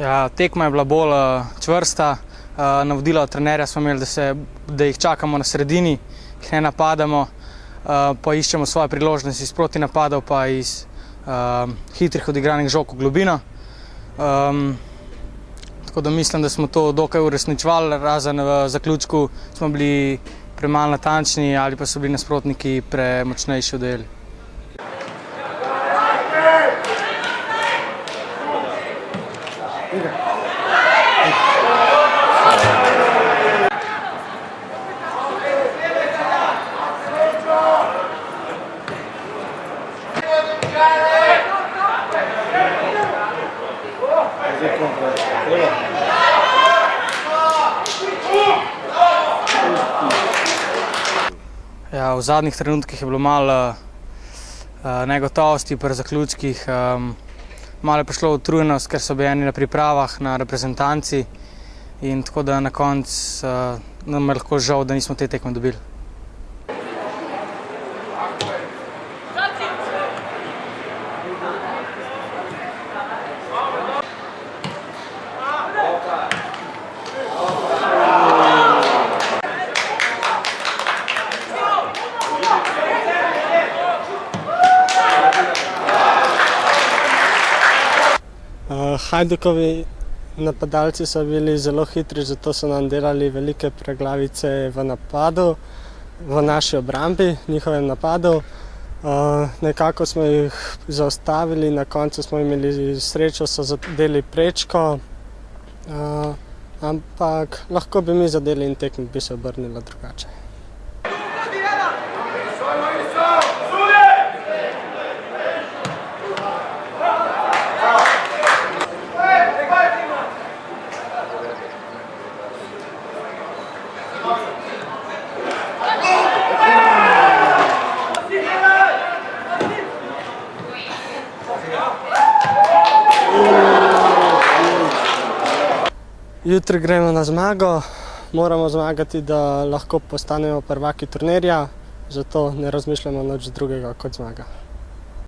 Ja, tekma je bila bolj čvrsta. Navodila od trenerja smo imeli, da jih čakamo na sredini, jih ne napadamo, pa iščemo svoje priložnosti iz proti napadov, pa iz hitrih odigranih žog v globino. Tako da mislim, da smo to dokaj uresničevali, razen v zaključku smo bili premalo natančni ali pa so bili nasprotniki premočnejši v deli. Ja, v zadnjih trenutkih je bilo malo negotovosti pri zaključkih. Malo je prišlo utrujenost, ker so bili na pripravah na reprezentanci in tako da na koncu nam je lahko žal, da nismo te tekme dobili. Hajdukovi napadalci so bili zelo hitri, zato so nam delali velike preglavice v napadu, v naši obrambi, njihovem napadu. Nekako smo jih zaustavili, na koncu smo imeli srečo, so zadeli prečko, ampak lahko bi mi zadeli in tekma bi se obrnila drugače. Jutri gremo na zmago, moramo zmagati, da lahko postanemo prvaki turnirja, zato ne razmišljamo nič drugega kot zmaga.